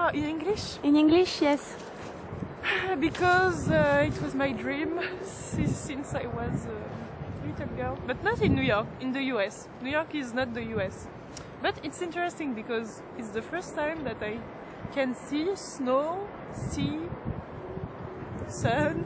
Ah, in English? In English, yes. Because it was my dream since I was a little girl. But not in New York, in the US. New York is not the US. But it's interesting because it's the first time that I can see snow, sea, sun.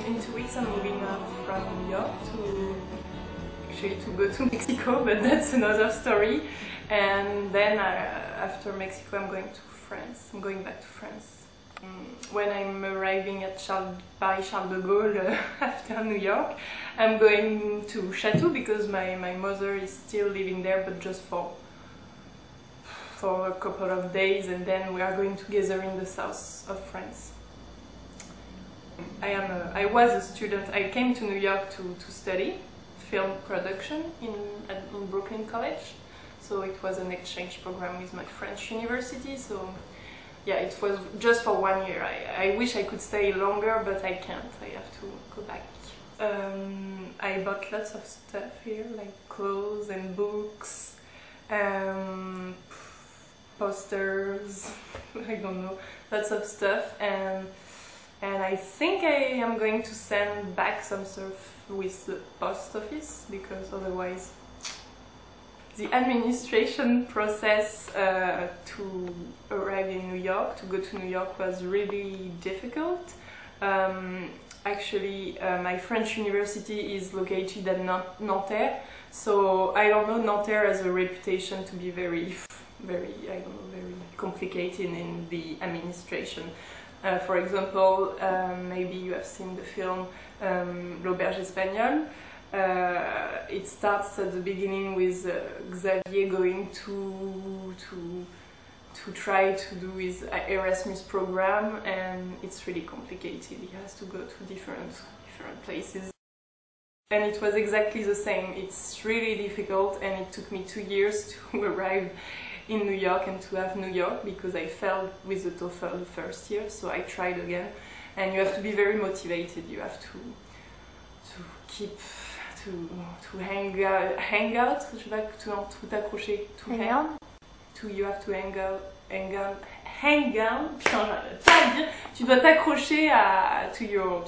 In 2 weeks I'm moving out from New York to go to Mexico, but that's another story. And then after Mexico I'm going to France. I'm going back to France. When I'm arriving at Paris Charles de Gaulle after New York, I'm going to Château because my mother is still living there, but just for a couple of days, and then we are going together in the south of France. I was a student. I came to New York to study film production in Brooklyn College. So it was an exchange program with my French university. So yeah, it was just for 1 year. I wish I could stay longer, but I can't. I have to go back. I bought lots of stuff here, like clothes and books, posters, I don't know, lots of stuff. And I think I am going to send back some stuff with the post office, because otherwise the administration process to arrive in New York, to go to New York, was really difficult. Actually, my French university is located at Nanterre, so I don't know, Nanterre has a reputation to be very, I don't know, very complicated in the administration. For example, maybe you have seen the film L'Auberge Espagnole. It starts at the beginning with Xavier going to try to do his Erasmus program, and it's really complicated. He has to go to different places. And it was exactly the same. It's really difficult, and it took me 2 years to arrive in New York and to have New York, because I failed with the TOEFL the first year, so I tried again. And you have to be very motivated. You have to keep to hang out. Je sais pas, tout accrocher. Hang out. You have to hang out. Tu dois t'accrocher to your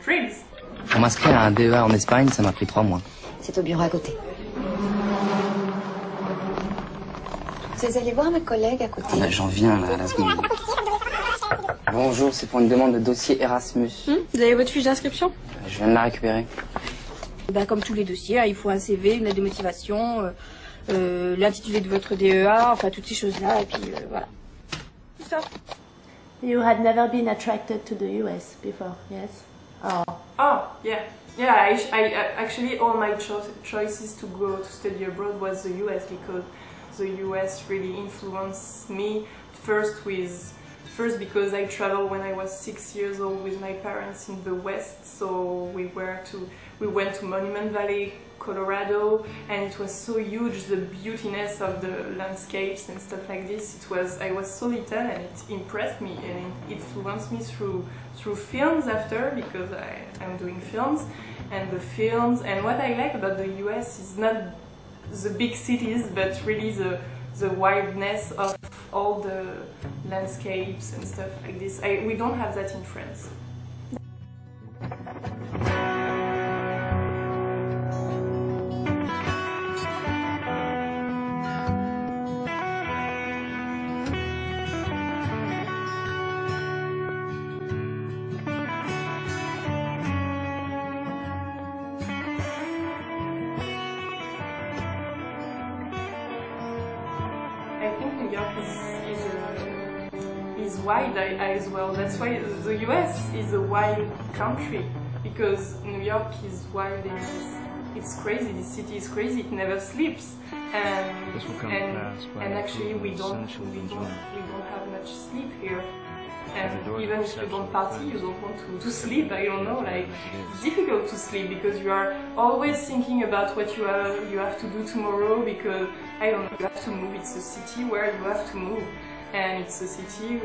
dreams. Pour m'inscrire à un DEA en Espagne, ça m'a pris 3 mois. C'est au bureau à côté. Vous allez voir mes collègues à côté. Ah bah, j'en viens là, à la seconde. Bonjour, c'est pour une demande de dossier Erasmus. Vous avez votre fiche d'inscription? Je viens de la récupérer. Ben, comme tous les dossiers, il faut un CV, une lettre de motivation, l'intitulé de votre DEA, enfin toutes ces choses-là, et puis voilà. Tout ça. You had never been attracted to the US before, yes? Oh, yeah. Yeah, I actually all my choices to go to study abroad was the US, because the US really influenced me first because I traveled when I was 6 years old with my parents in the West, so we went to Monument Valley, Colorado, and it was so huge, the beautiness of the landscapes and stuff like this. I was so little, and it impressed me, and it influenced me through films after, because I'm doing films, and the films. And what I like about the US is not the big cities, but really the wildness of all the landscapes and stuff like this. We don't have that in France. wild as well. That's why the US is a wild country, because New York is wild and it's crazy. The city is crazy. It never sleeps, and actually we don't have much sleep here. And even if you don't party, you don't want to sleep. I don't know, like it's difficult to sleep because you are always thinking about what you have to do tomorrow, because I don't know, you have to move. It's a city where you have to move, and it's a city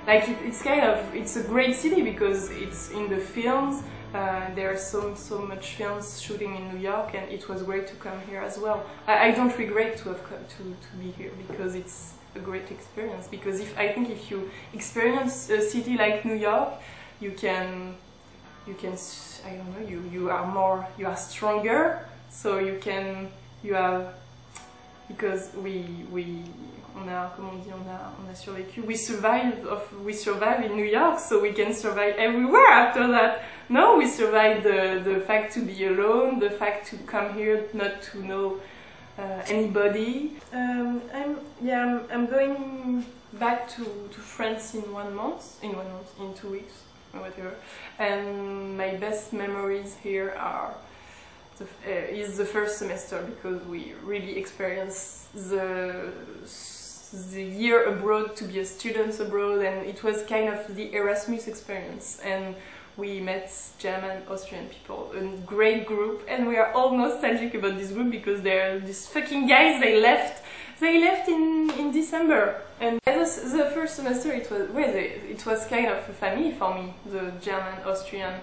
like it's a great city because it's in the films. There are so much films shooting in New York, and it was great to come here as well. I don't regret to have come to be here because it's a great experience. Because I think if you experience a city like New York, you can I don't know, you are stronger, so you have, because on a survécu. We survive in New York, so we can survive everywhere after that. No, we survive the fact to be alone, the fact to come here not to know anybody. I'm going back to France in 1 month, in 2 weeks, or whatever. And my best memories here is the first semester, because we really experienced the year abroad, to be a student abroad, and it was kind of the Erasmus experience. And we met German, Austrian people, a great group, and we are all nostalgic about this group because they're these fucking guys. They left in December, and the first semester it was kind of a family for me, the German, Austrian,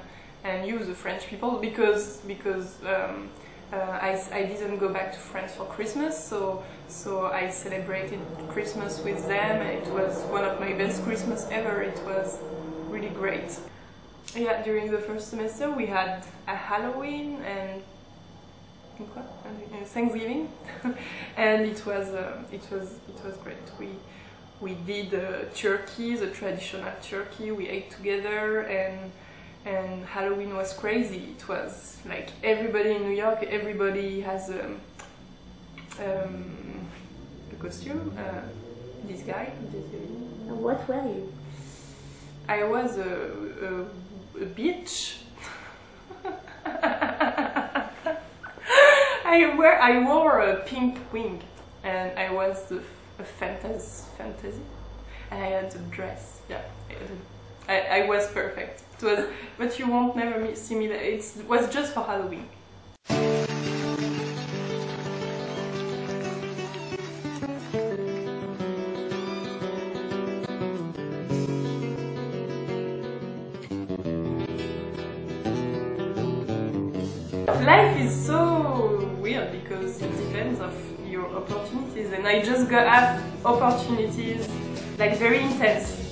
and you, the French people, because I didn't go back to France for Christmas, so I celebrated Christmas with them, and it was one of my best Christmas ever. It was really great. Yeah, during the first semester we had a Halloween and Thanksgiving, and it was great. We did turkey, the traditional turkey. We ate together, and Halloween was crazy. It was like everybody in New York, everybody has a costume. This guy. What were you? I was a bitch. I wore a pink wing, and I was a fantasy, and I had a dress. Yeah, I was perfect. It was, but you won't never see me. It was just for Halloween. Life is so weird because it depends on your opportunities, and I just have opportunities like very intense.